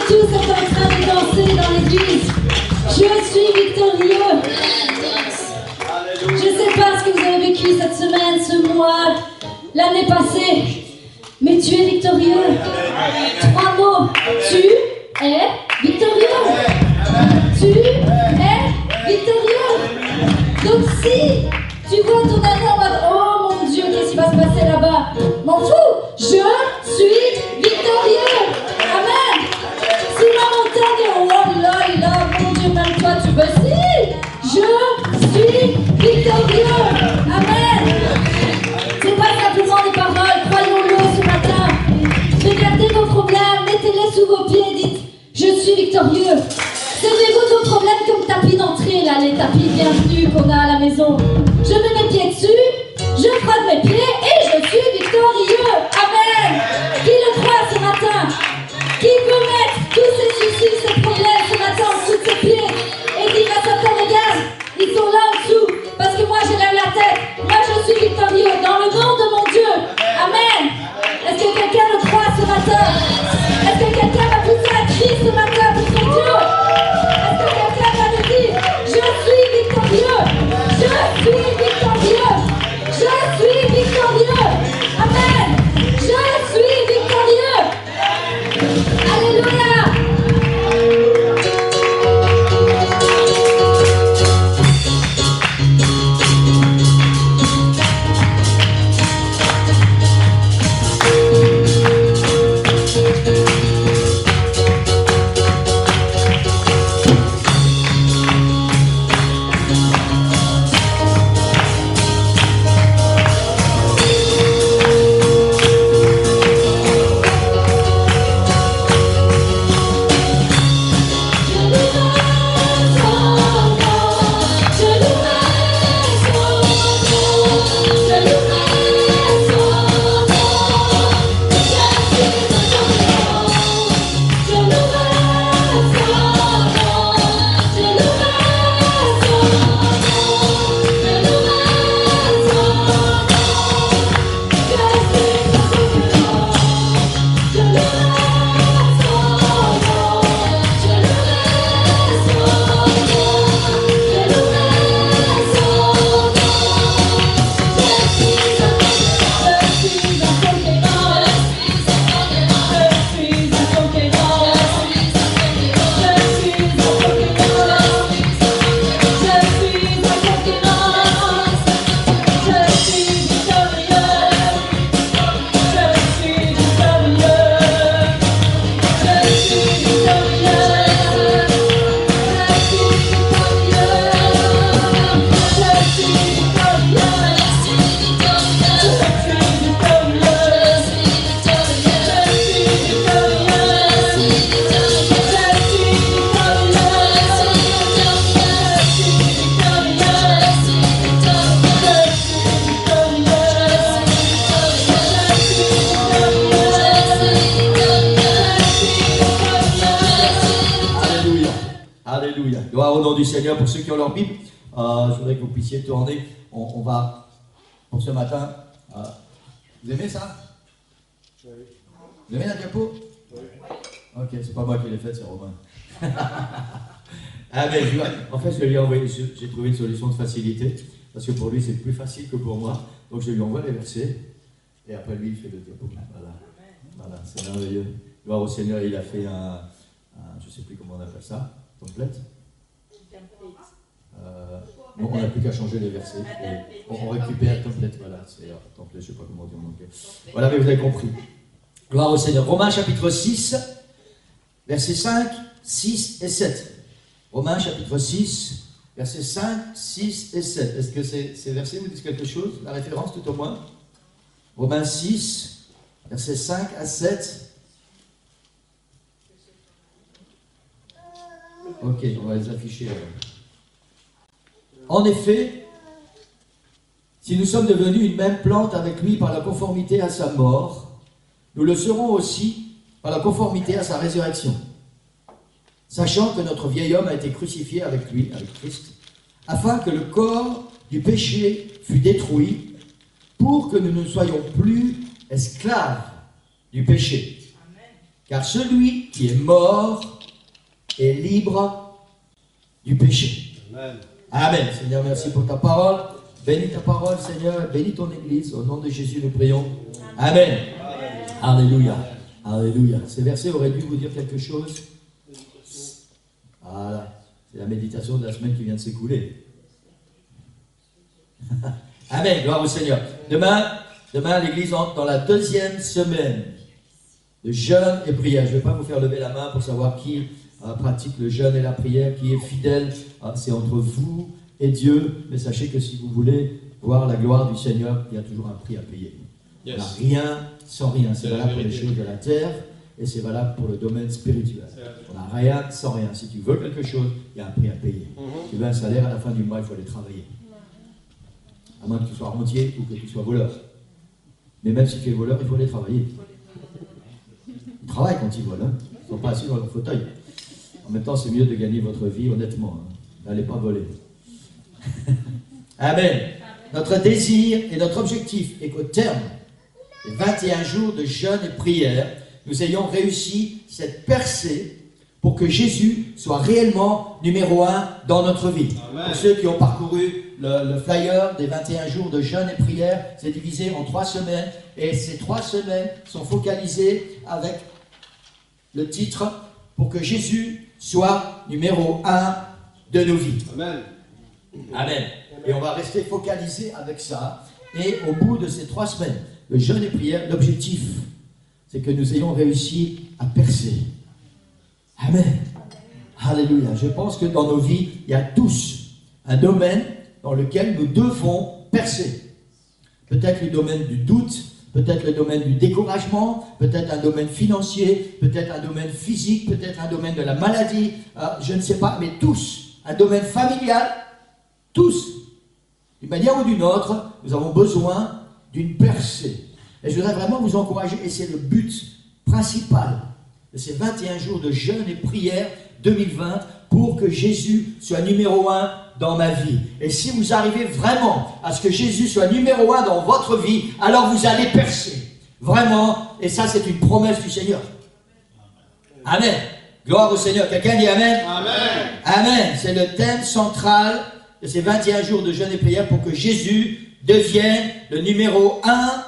tous êtes en train de danser dans l'église. Je suis victorieux. Je ne sais pas ce que vous avez vécu cette semaine, ce mois, l'année passée, mais tu es victorieux. 3 mots. Tu es victorieux. Tu es victorieux. Donc si tu vois ton ami en mode oh mon Dieu, qu'est-ce qui va se passer là-bas? M'en fous. Je suis victorieux. Amen. Si maman t'a dit oh là là, mon Dieu, même toi tu veux si. Je suis victorieux. Amen. C'est pas simplement des paroles, croyons-le ce matin. Regardez vos problèmes, mettez-les sous vos pieds et dites je suis victorieux. Servez-vous vos problèmes comme tapis d'entrée, là, les tapis bienvenus qu'on a à la maison. Je mets mes pieds dessus, je frotte mes pieds et je suis victorieux. Amen. Qui le croit ce matin? Qui peut mettre tous ses soucis, ses problèmes ce matin en dessous de ses pieds et dire à Satan, regarde, ils sont là en dessous parce que moi je lève la tête. Moi je suis victorieux dans le nom de mon Dieu. Amen. Est-ce que quelqu'un le croit ce matin? Est-ce que quelqu'un va pousser un cri ce matin pour son Dieu? Est-ce que quelqu'un va nous dire je suis victorieux? Je suis victorieux. Je suis victorieux. Amen. Je suis victorieux. Alléluia. Seigneur, pour ceux qui ont leur Bible, je voudrais que vous puissiez tourner. On va, pour ce matin, vous aimez ça? Oui. Vous aimez la diapo? Oui. Ok, c'est pas moi qui l'ai faite, c'est Romain. Ah ben, en fait, je lui ai envoyé, j'ai trouvé une solution de facilité, parce que pour lui, c'est plus facile que pour moi. Donc, je lui envoie les versets, et après, lui, il fait le diapo. Voilà, c'est merveilleux. Gloire au Seigneur, il a fait je ne sais plus comment on appelle ça, template. Donc on n'a plus qu'à changer les versets. On récupère template, voilà, c'est template, je ne sais pas comment dire en anglais. Voilà, mais vous avez compris. Gloire au Seigneur. Romains chapitre 6, versets 5, 6 et 7. Romains chapitre 6, versets 5, 6 et 7. Est-ce que ces versets vous disent quelque chose? La référence tout au moins? Romains 6, versets 5 à 7. Ok, on va les afficher alors. En effet, si nous sommes devenus une même plante avec lui par la conformité à sa mort, nous le serons aussi par la conformité à sa résurrection. Sachant que notre vieil homme a été crucifié avec lui, avec Christ, afin que le corps du péché fût détruit, pour que nous ne soyons plus esclaves du péché, car celui qui est mort est libre du péché. Amen. Amen. Seigneur, merci pour ta parole. Bénis ta parole, Seigneur. Bénis ton Église. Au nom de Jésus, nous prions. Amen. Alléluia. Alléluia. Ces versets auraient dû vous dire quelque chose. Voilà. C'est la méditation de la semaine qui vient de s'écouler. Amen. Gloire au Seigneur. Demain, l'Église entre dans la deuxième semaine de jeûne et prière. Je ne vais pas vous faire lever la main pour savoir qui pratique le jeûne et la prière, qui est fidèle. C'est entre vous et Dieu. Mais sachez que si vous voulez voir la gloire du Seigneur, il y a toujours un prix à payer. Yes. On n'a rien sans rien. C'est valable pour les choses de la terre et c'est valable pour le domaine spirituel. On n'a rien sans rien. Si tu veux quelque chose, il y a un prix à payer. Tu veux un salaire, à la fin du mois, il faut aller travailler. À moins que tu sois rentier ou que tu sois voleur. Mais même si tu es voleur, il faut aller travailler. Ils travaillent quand ils volent. Hein. Ils ne sont pas assis dans leur fauteuil. En même temps, c'est mieux de gagner votre vie honnêtement. Hein. N'allez pas voler. Amen. Notre désir et notre objectif est qu'au terme des 21 jours de jeûne et prière, nous ayons réussi cette percée pour que Jésus soit réellement numéro 1 dans notre vie. Amen. Pour ceux qui ont parcouru le flyer des 21 jours de jeûne et prière, c'est divisé en 3 semaines. Et ces 3 semaines sont focalisées avec le titre « Pour que Jésus soit numéro 1 de nos vies ». Amen. Amen. Et on va rester focalisé avec ça. Et au bout de ces 3 semaines, le jeûne et prière, l'objectif, c'est que nous ayons réussi à percer. Amen. Alléluia. Je pense que dans nos vies, il y a tous un domaine dans lequel nous devons percer. Peut-être le domaine du doute, peut-être le domaine du découragement, peut-être un domaine financier, peut-être un domaine physique, peut-être un domaine de la maladie, je ne sais pas, mais tous, un domaine familial, tous, d'une manière ou d'une autre, nous avons besoin d'une percée. Et je voudrais vraiment vous encourager, et c'est le but principal de ces 21 jours de jeûne et prière 2020, pour que Jésus soit numéro 1 dans ma vie. Et si vous arrivez vraiment à ce que Jésus soit numéro 1 dans votre vie, alors vous allez percer. Vraiment, et ça c'est une promesse du Seigneur. Amen. Gloire au Seigneur. Quelqu'un dit Amen? Amen. Amen. C'est le thème central de ces 21 jours de jeûne et prière pour que Jésus devienne le numéro 1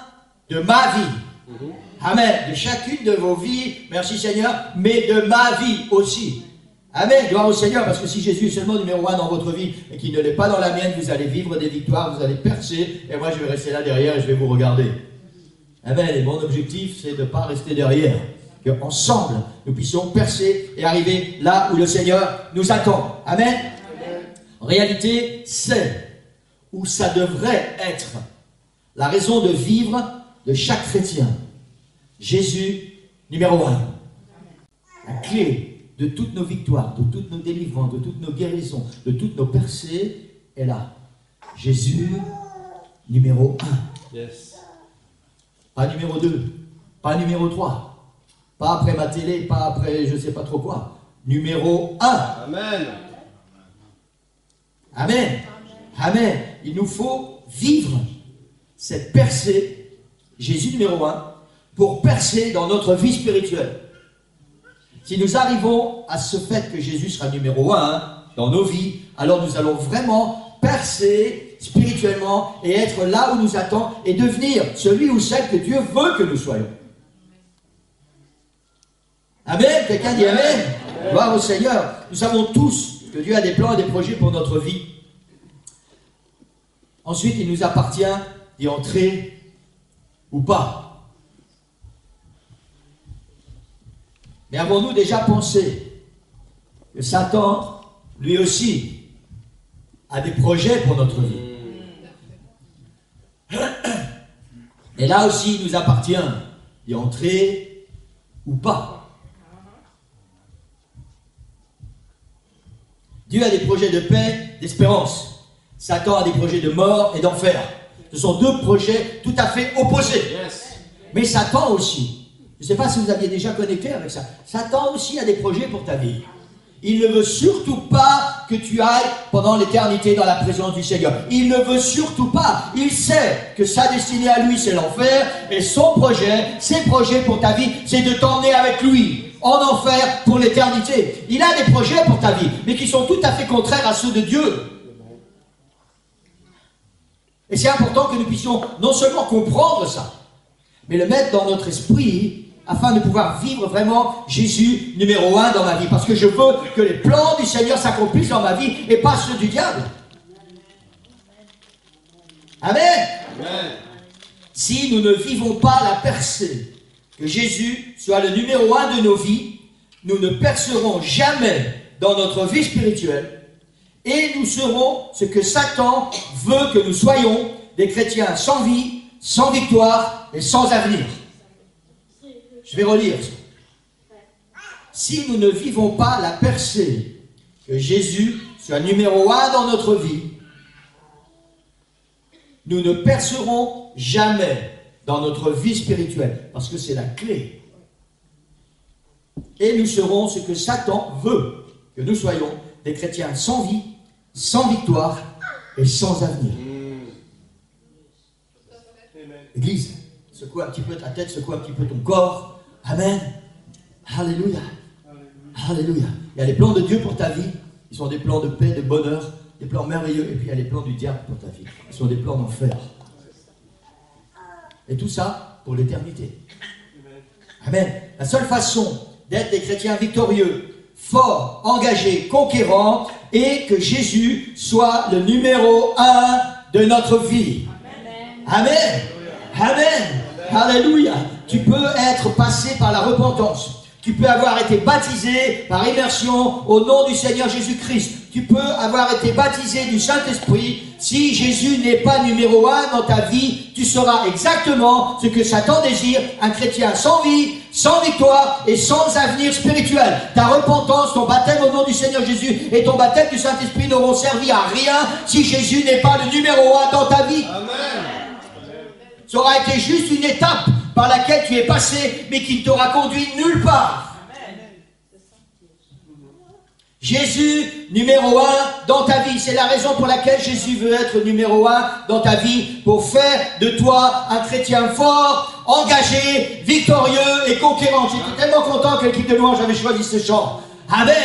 de ma vie. Amen. De chacune de vos vies, merci Seigneur, mais de ma vie aussi. Amen. Gloire au Seigneur, parce que si Jésus est seulement numéro 1 dans votre vie et qu'il ne l'est pas dans la mienne, vous allez vivre des victoires, vous allez percer, et moi je vais rester là derrière et je vais vous regarder. Amen. Et mon objectif, c'est de ne pas rester derrière. Qu'ensemble, nous puissions percer et arriver là où le Seigneur nous attend. Amen. Amen. En réalité, c'est où ça devrait être la raison de vivre de chaque chrétien. Jésus, numéro 1. La clé de toutes nos victoires, de toutes nos délivrances, de toutes nos guérisons, de toutes nos percées est là. Jésus, numéro 1. Yes. Pas numéro 2, pas numéro 3. Pas après ma télé, pas après je ne sais pas trop quoi. Numéro 1. Amen. Amen. Amen. Il nous faut vivre cette percée, Jésus numéro 1, pour percer dans notre vie spirituelle. Si nous arrivons à ce fait que Jésus sera numéro 1 dans nos vies, alors nous allons vraiment percer spirituellement et être là où nous attend et devenir celui ou celle que Dieu veut que nous soyons. Amen. Quelqu'un dit Amen. Gloire au Seigneur. Nous savons tous que Dieu a des plans et des projets pour notre vie. Ensuite, il nous appartient d'y entrer ou pas. Mais avons-nous déjà pensé que Satan, lui aussi, a des projets pour notre vie? Et là aussi, il nous appartient d'y entrer ou pas. Dieu a des projets de paix, d'espérance. Satan a des projets de mort et d'enfer. Ce sont deux projets tout à fait opposés. Yes. Mais Satan aussi, je ne sais pas si vous aviez déjà connecté avec ça, Satan aussi a des projets pour ta vie. Il ne veut surtout pas que tu ailles pendant l'éternité dans la présence du Seigneur. Il ne veut surtout pas. Il sait que sa destinée à lui, c'est l'enfer. Et son projet, ses projets pour ta vie, c'est de t'emmener avec lui en enfer pour l'éternité. Il a des projets pour ta vie, mais qui sont tout à fait contraires à ceux de Dieu. Et c'est important que nous puissions non seulement comprendre ça, mais le mettre dans notre esprit afin de pouvoir vivre vraiment Jésus numéro 1 dans ma vie. Parce que je veux que les plans du Seigneur s'accomplissent dans ma vie et pas ceux du diable. Amen. Amen. Si nous ne vivons pas la percée, que Jésus soit le numéro 1 de nos vies, nous ne percerons jamais dans notre vie spirituelle et nous serons ce que Satan veut que nous soyons, des chrétiens sans vie, sans victoire et sans avenir. Je vais relire ça. Si nous ne vivons pas la percée, que Jésus soit numéro 1 dans notre vie, nous ne percerons jamais dans notre vie spirituelle, parce que c'est la clé. Et nous serons ce que Satan veut que nous soyons, des chrétiens sans vie, sans victoire et sans avenir. Église, secoue un petit peu ta tête, secoue un petit peu ton corps. Amen. Alléluia. Alléluia. Il y a les plans de Dieu pour ta vie. Ils sont des plans de paix, de bonheur, des plans merveilleux. Et puis il y a les plans du diable pour ta vie. Ils sont des plans d'enfer. Et tout ça pour l'éternité. Amen. La seule façon d'être des chrétiens victorieux, forts, engagés, conquérants, est que Jésus soit le numéro 1 de notre vie. Amen. Amen. Alléluia. Tu peux être passé par la repentance. Tu peux avoir été baptisé par immersion au nom du Seigneur Jésus-Christ. Tu peux avoir été baptisé du Saint-Esprit. Si Jésus n'est pas numéro 1 dans ta vie, tu seras exactement ce que Satan désire, un chrétien sans vie, sans victoire et sans avenir spirituel. Ta repentance, ton baptême au nom du Seigneur Jésus et ton baptême du Saint-Esprit n'auront servi à rien si Jésus n'est pas le numéro 1 dans ta vie. Amen. Ça aura été juste une étape par laquelle tu es passé, mais qui ne t'aura conduit nulle part. Amen. Jésus, numéro 1 dans ta vie. C'est la raison pour laquelle Jésus veut être numéro 1 dans ta vie, pour faire de toi un chrétien fort, engagé, victorieux et conquérant. J'étais tellement content que l'équipe de louange avait choisi ce chant. Amen.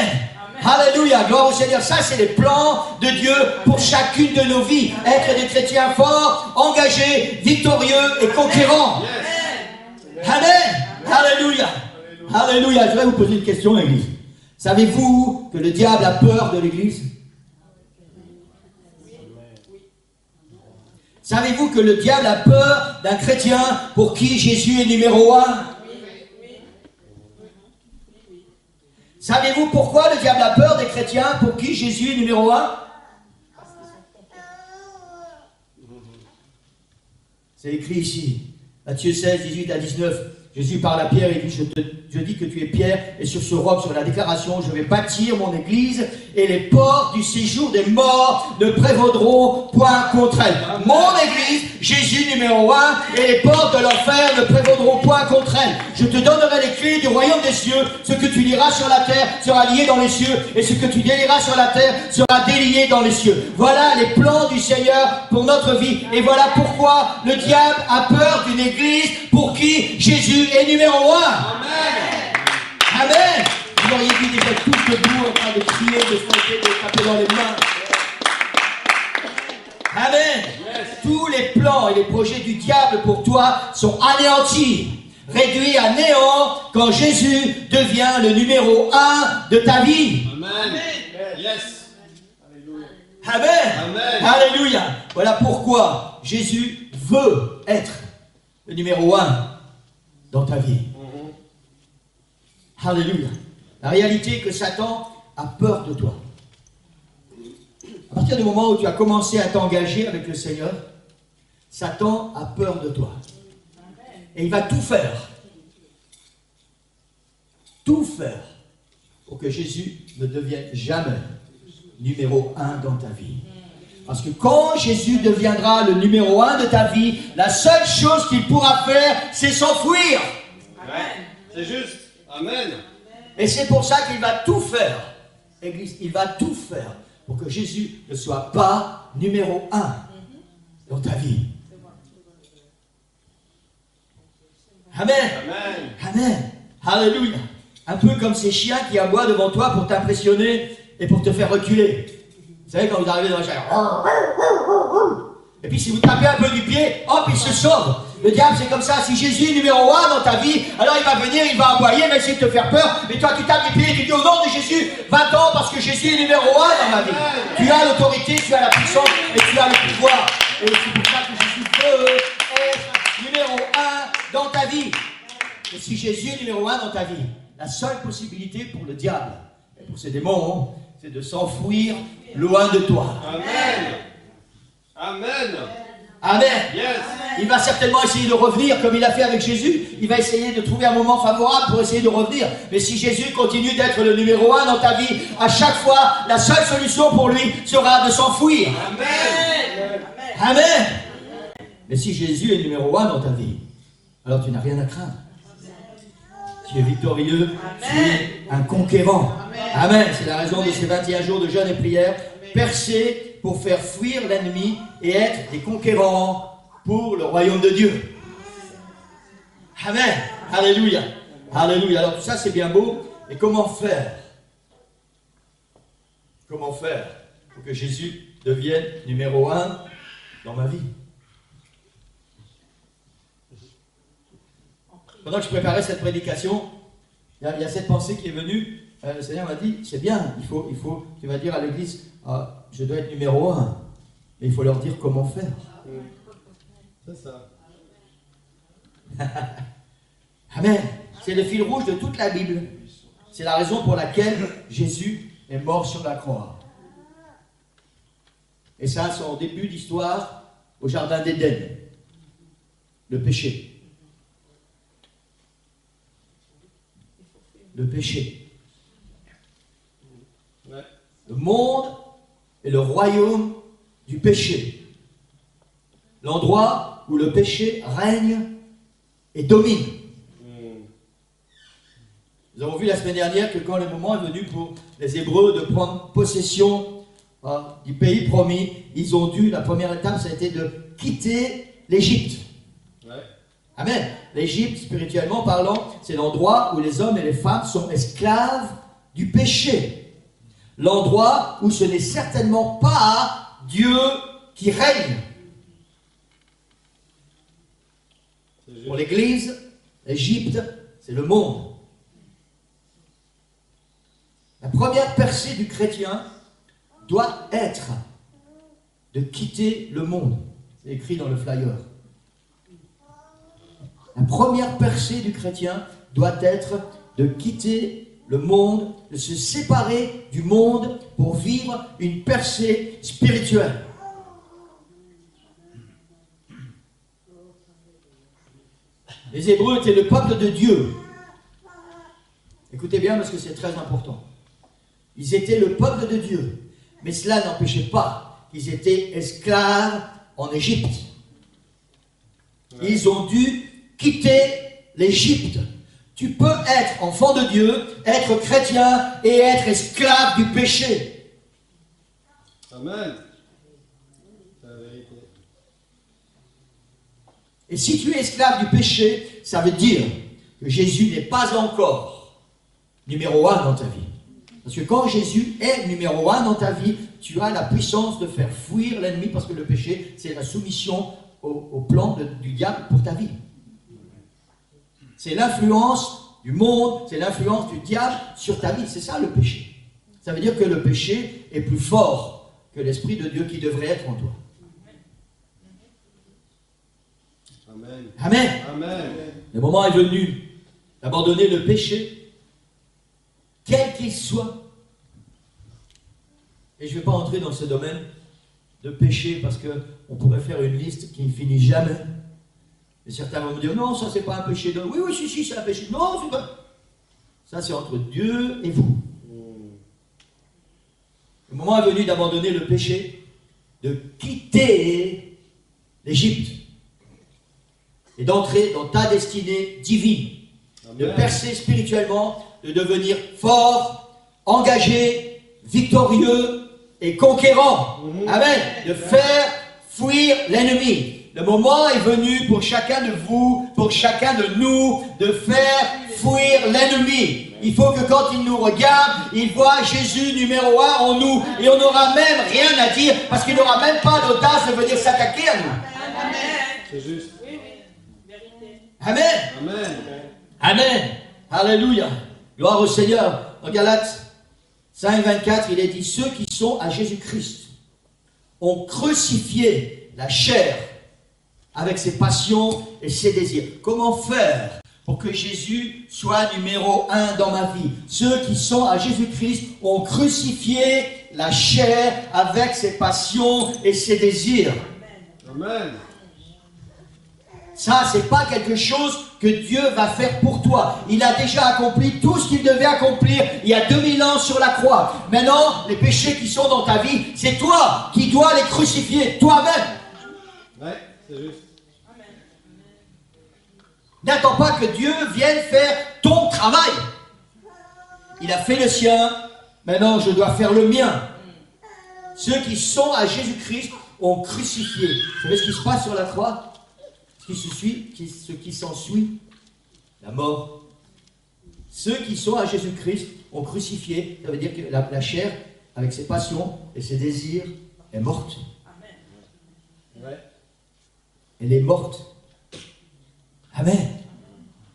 Alléluia, gloire au Seigneur. Ça, c'est les plans de Dieu pour chacune de nos vies. Être des chrétiens forts, engagés, victorieux et conquérants. Amen. Alléluia. Alléluia. Je voudrais vous poser une question, l'église. Savez-vous que le diable a peur de l'église? Savez-vous que le diable a peur d'un chrétien pour qui Jésus est numéro 1? Savez-vous pourquoi le diable a peur des chrétiens pour qui Jésus est numéro 1? C'est écrit ici, Matthieu 16, 18 à 19. Jésus parle à Pierre et dit, je dis que tu es Pierre, et sur ce roc, sur la déclaration, je vais bâtir mon église, et les portes du séjour des morts ne prévaudront point contre elle. Mon église, Jésus numéro 1, et les portes de l'enfer ne prévaudront point contre elle. Je te donnerai les clés du royaume des cieux. Ce que tu liras sur la terre sera lié dans les cieux, et ce que tu délieras sur la terre sera délié dans les cieux. Voilà les plans du Seigneur pour notre vie, et voilà pourquoi le diable a peur d'une église pour qui Jésus est numéro 1. Amen. Amen. Vous auriez vu déjà tous debout en train de crier, de sauter, de taper dans les mains. Amen. Yes. Tous les plans et les projets du diable pour toi sont anéantis, réduits à néant quand Jésus devient le numéro 1 de ta vie. Amen. Yes. Amen. Amen. Alléluia. Voilà pourquoi Jésus veut être le numéro 1 dans ta vie. Alléluia. La réalité est que Satan a peur de toi. À partir du moment où tu as commencé à t'engager avec le Seigneur, Satan a peur de toi. Et il va tout faire pour que Jésus ne devienne jamais numéro 1 dans ta vie. Parce que quand Jésus deviendra le numéro 1 de ta vie, la seule chose qu'il pourra faire, c'est s'enfuir. Amen. C'est juste. Amen. Et c'est pour ça qu'il va tout faire, Église, il va tout faire pour que Jésus ne soit pas numéro 1 dans ta vie. Amen. Amen. Amen. Alléluia. Un peu comme ces chiens qui aboient devant toi pour t'impressionner et pour te faire reculer. Vous savez, quand vous arrivez dans la chair, et puis si vous tapez un peu du pied, hop, il se sauve. Le diable, c'est comme ça. Si Jésus est numéro 1 dans ta vie, alors il va venir, il va aboyer, il va essayer de te faire peur. Mais toi, tu tapes du pied et tu dis au nom de Jésus, va-t'en parce que Jésus est numéro 1 dans ma vie. Tu as l'autorité, tu as la puissance et tu as le pouvoir. Et c'est pour ça que Jésus veut être numéro 1 dans ta vie. Et si Jésus est numéro 1 dans ta vie, la seule possibilité pour le diable et pour ses démons, c'est de s'enfuir loin de toi. Amen. Amen. Amen. Yes. Il va certainement essayer de revenir comme il a fait avec Jésus. Il va essayer de trouver un moment favorable pour essayer de revenir. Mais si Jésus continue d'être le numéro 1 dans ta vie, à chaque fois, la seule solution pour lui sera de s'enfuir. Amen. Amen. Mais si Jésus est numéro 1 dans ta vie, alors tu n'as rien à craindre. Tu es victorieux, tu es un conquérant. Amen. C'est la raison de ces 21 jours de jeûne et prière. Percer pour faire fuir l'ennemi et être des conquérants pour le royaume de Dieu. Amen. Alléluia. Alléluia. Alors tout ça c'est bien beau. Mais comment faire? Comment faire pour que Jésus devienne numéro 1 dans ma vie? Pendant que je préparais cette prédication, il y a cette pensée qui est venue. Le Seigneur m'a dit, c'est bien, tu vas dire à l'église, je dois être numéro 1. Mais il faut leur dire comment faire. C'est ça. Amen. C'est le fil rouge de toute la Bible. C'est la raison pour laquelle Jésus est mort sur la croix. Et ça, c'est en début d'histoire au jardin d'Éden. Le péché. Le péché. Ouais. Le monde est le royaume du péché. L'endroit où le péché règne et domine. Nous avons vu la semaine dernière que quand le moment est venu pour les Hébreux de prendre possession du pays promis, ils ont dû, la première étape, ça a été de quitter l'Égypte. Ouais. Amen. L'Égypte, spirituellement parlant, c'est l'endroit où les hommes et les femmes sont esclaves du péché. L'endroit où ce n'est certainement pas Dieu qui règne. Pour l'Église, l'Égypte, c'est le monde. La première percée du chrétien doit être de quitter le monde. C'est écrit dans le flyer. La première percée du chrétien doit être de quitter le monde, de se séparer du monde pour vivre une percée spirituelle. Les Hébreux étaient le peuple de Dieu. Écoutez bien parce que c'est très important. Ils étaient le peuple de Dieu. Mais cela n'empêchait pas qu'ils étaient esclaves en Égypte. Ils ont dû quitter l'Égypte. Tu peux être enfant de Dieu, être chrétien et être esclave du péché. Amen. C'est la vérité. Et si tu es esclave du péché, ça veut dire que Jésus n'est pas encore numéro 1 dans ta vie. Parce que quand Jésus est numéro 1 dans ta vie, tu as la puissance de faire fuir l'ennemi, parce que le péché, c'est la soumission au plan du diable pour ta vie. C'est l'influence du monde, c'est l'influence du diable sur ta vie. C'est ça le péché. Ça veut dire que le péché est plus fort que l'Esprit de Dieu qui devrait être en toi. Amen. Amen. Amen. Le moment est venu d'abandonner le péché, quel qu'il soit. Et je ne vais pas entrer dans ce domaine de péché parce qu'on pourrait faire une liste qui ne finit jamais. Et certains vont me dire, non, ça c'est pas un péché de... Oui, si, c'est un péché. Non, c'est pas... Ça c'est entre Dieu et vous. Le moment est venu d'abandonner le péché, de quitter l'Égypte et d'entrer dans ta destinée divine. Amen. De percer spirituellement, de devenir fort, engagé, victorieux et conquérant. Amen. De faire fuir l'ennemi. Le moment est venu pour chacun de vous, pour chacun de nous, de faire fuir l'ennemi. Il faut que quand il nous regarde, il voit Jésus numéro 1 en nous. Et on n'aura même rien à dire, parce qu'il n'aura même pas l'audace de venir s'attaquer à nous. C'est juste. Amen. Amen. Amen. Alléluia. Gloire au Seigneur. En Galates 5, 24, il est dit, ceux qui sont à Jésus-Christ ont crucifié la chair avec ses passions et ses désirs. Comment faire pour que Jésus soit numéro 1 dans ma vie? Ceux qui sont à Jésus-Christ ont crucifié la chair avec ses passions et ses désirs. Amen. Ça, c'est pas quelque chose que Dieu va faire pour toi. Il a déjà accompli tout ce qu'il devait accomplir il y a 2000 ans sur la croix. Maintenant, les péchés qui sont dans ta vie, c'est toi qui dois les crucifier toi-même. Ouais, c'est juste. N'attends pas que Dieu vienne faire ton travail. Il a fait le sien, maintenant je dois faire le mien. Ceux qui sont à Jésus-Christ ont crucifié. Vous savez ce qui se passe sur la croix? Ce qui s'ensuit, la mort. Ceux qui sont à Jésus-Christ ont crucifié. Ça veut dire que la chair, avec ses passions et ses désirs, est morte. Ouais. Elle est morte. Amen.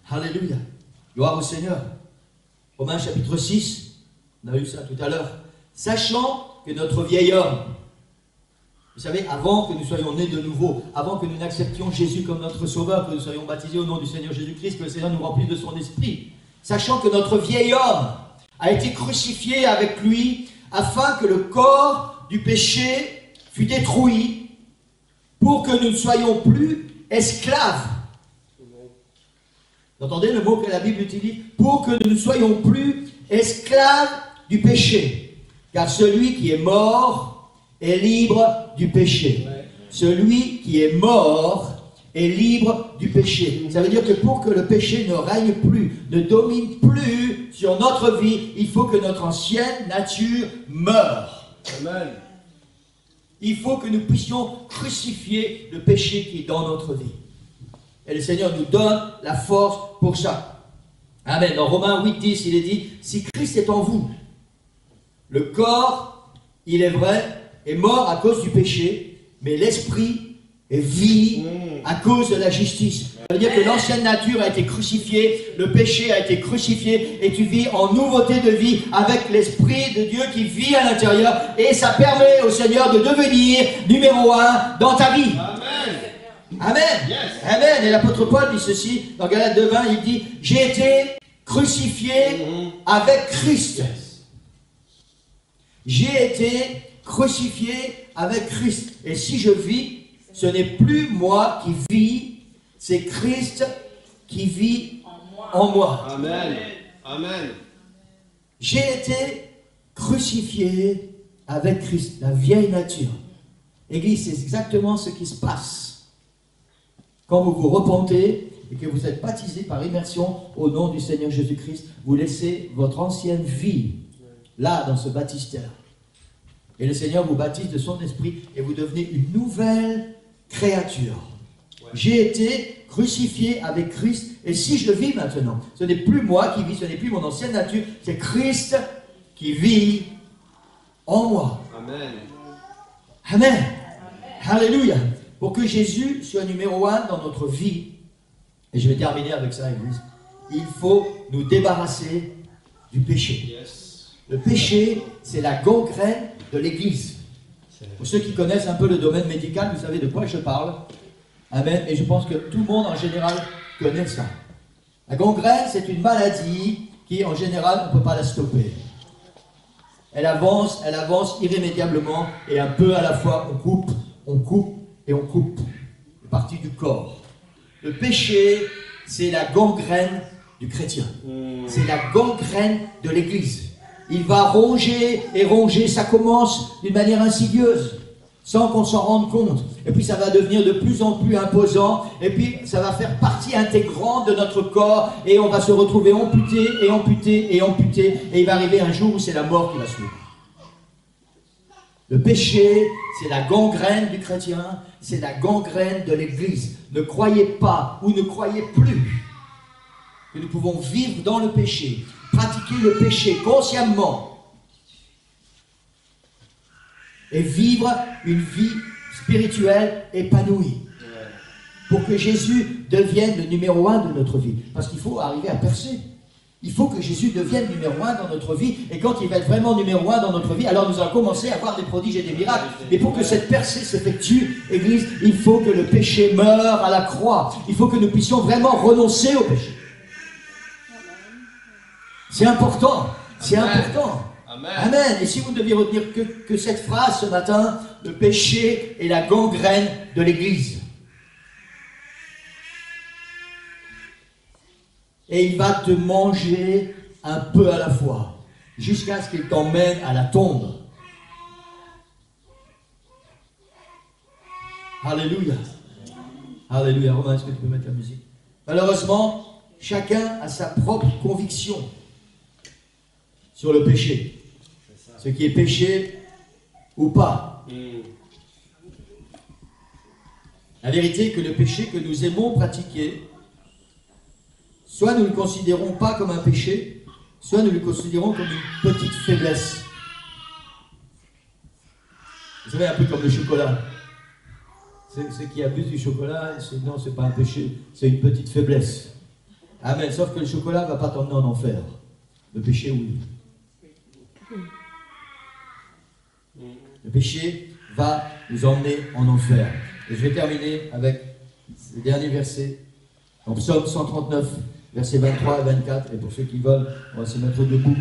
Alléluia. Gloire au Seigneur. Romains chapitre 6, on a vu ça tout à l'heure. Sachant que notre vieil homme, vous savez, avant que nous soyons nés de nouveau, avant que nous n'acceptions Jésus comme notre sauveur, que nous soyons baptisés au nom du Seigneur Jésus-Christ, que le Seigneur nous remplisse de son esprit, sachant que notre vieil homme a été crucifié avec lui, afin que le corps du péché fût détruit, pour que nous ne soyons plus esclaves. Vous entendez le mot que la Bible utilise? Pour que nous ne soyons plus esclaves du péché. Car celui qui est mort est libre du péché. Ouais. Celui qui est mort est libre du péché. Ça veut dire que pour que le péché ne règne plus, ne domine plus sur notre vie, il faut que notre ancienne nature meure. Amen. Il faut que nous puissions crucifier le péché qui est dans notre vie. Et le Seigneur nous donne la force pour ça. Amen. Dans Romains 8, 10, il est dit, si Christ est en vous, le corps, il est vrai, est mort à cause du péché, mais l'esprit est vie à cause de la justice. Ça veut dire que l'ancienne nature a été crucifiée, le péché a été crucifié, et tu vis en nouveauté de vie avec l'Esprit de Dieu qui vit à l'intérieur, et ça permet au Seigneur de devenir numéro 1 dans ta vie. Amen. Amen. Yes. Amen. Et l'apôtre Paul dit ceci, dans Galates 2, 20, il dit, j'ai été crucifié avec Christ. J'ai été crucifié avec Christ. Et si je vis, ce n'est plus moi qui vis, c'est Christ qui vit en moi. Amen. Amen. J'ai été crucifié avec Christ, la vieille nature. Église, c'est exactement ce qui se passe. Quand vous vous repentez et que vous êtes baptisé par immersion au nom du Seigneur Jésus-Christ, vous laissez votre ancienne vie là, dans ce baptistère. Et le Seigneur vous baptise de son esprit et vous devenez une nouvelle créature. J'ai été crucifié avec Christ et si je vis maintenant, ce n'est plus moi qui vis, ce n'est plus mon ancienne nature, c'est Christ qui vit en moi. Amen. Amen. Alléluia. Pour que Jésus soit numéro 1 dans notre vie, et je vais terminer avec ça, Église, il faut nous débarrasser du péché. Yes. Le péché, c'est la gangrène de l'Église. Pour ceux qui connaissent un peu le domaine médical, vous savez de quoi je parle. Amen. Et je pense que tout le monde en général connaît ça. La gangrène, c'est une maladie qui, en général, on ne peut pas la stopper. Elle avance irrémédiablement et un peu à la fois, on coupe et on coupe les parties du corps. Le péché, c'est la gangrène du chrétien. C'est la gangrène de l'Église. Il va ronger et ronger. Ça commence d'une manière insidieuse, sans qu'on s'en rende compte. Et puis ça va devenir de plus en plus imposant. Et puis ça va faire partie intégrante de notre corps. Et on va se retrouver amputé et amputé et amputé. Et il va arriver un jour où c'est la mort qui va suivre. Le péché, c'est la gangrène du chrétien, c'est la gangrène de l'Église. Ne croyez pas ou ne croyez plus que nous pouvons vivre dans le péché, pratiquer le péché consciemment et vivre une vie spirituelle épanouie. Pour que Jésus devienne le numéro 1 de notre vie. Parce qu'il faut arriver à percer. Il faut que Jésus devienne numéro 1 dans notre vie. Et quand il va être vraiment numéro 1 dans notre vie, alors nous allons commencer à voir des prodiges et des miracles. Et pour que cette percée s'effectue, Église, il faut que le péché meure à la croix. Il faut que nous puissions vraiment renoncer au péché. C'est important. C'est important. Amen. Amen. Et si vous ne deviez retenir que cette phrase ce matin, le péché est la gangrène de l'Église. Et il va te manger un peu à la fois, jusqu'à ce qu'il t'emmène à la tombe. Alléluia. Alléluia. Romain, est-ce que tu peux mettre la musique? Malheureusement, chacun a sa propre conviction sur le péché. Ce qui est péché ou pas. La vérité est que le péché que nous aimons pratiquer, soit nous ne le considérons pas comme un péché, soit nous le considérons comme une petite faiblesse. Vous savez, un peu comme le chocolat. Ceux qui abusent du chocolat, non, c'est pas un péché, c'est une petite faiblesse. Amen. Sauf que le chocolat ne va pas t'emmener en enfer. Le péché, oui. Le péché va nous emmener en enfer. Et je vais terminer avec le dernier verset, en Psaume 139. Versets 23 et 24, et pour ceux qui veulent, on va se mettre debout.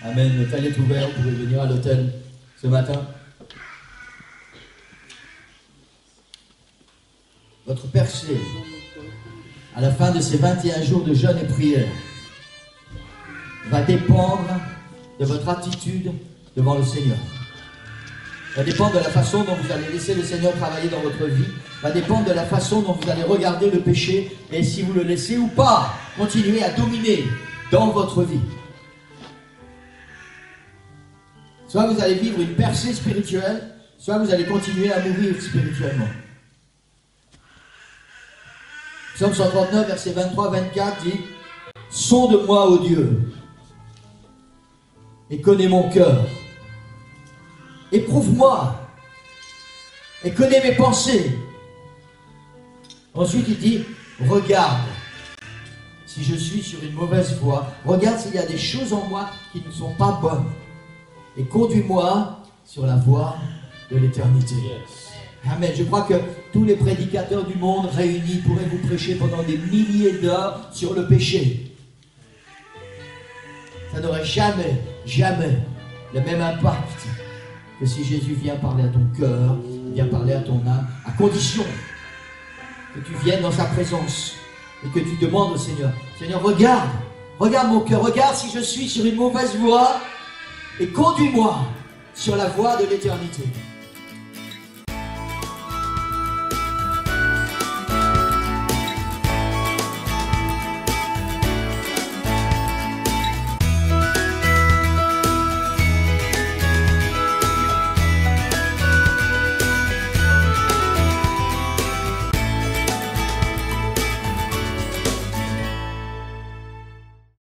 Amen. L'hôtel est ouvert, vous pouvez venir à l'hôtel ce matin. Votre percée, à la fin de ces 21 jours de jeûne et prière, va dépendre de votre attitude devant le Seigneur. Va dépendre de la façon dont vous allez laisser le Seigneur travailler dans votre vie. Va dépendre de la façon dont vous allez regarder le péché et si vous le laissez ou pas continuer à dominer dans votre vie. Soit vous allez vivre une percée spirituelle, soit vous allez continuer à mourir spirituellement. Psaume 139, verset 23-24 dit « Sonde-moi, ô Dieu, et connais mon cœur. Éprouve-moi, et connais mes pensées. » Ensuite, il dit, regarde si je suis sur une mauvaise voie. Regarde s'il y a des choses en moi qui ne sont pas bonnes. Et conduis-moi sur la voie de l'éternité. Amen. Je crois que tous les prédicateurs du monde réunis pourraient vous prêcher pendant des milliers d'heures sur le péché. Ça n'aurait jamais, jamais le même impact que si Jésus vient parler à ton cœur, vient parler à ton âme, à condition que tu viennes dans sa présence et que tu demandes au Seigneur, Seigneur, regarde mon cœur, regarde si je suis sur une mauvaise voie et conduis-moi sur la voie de l'éternité.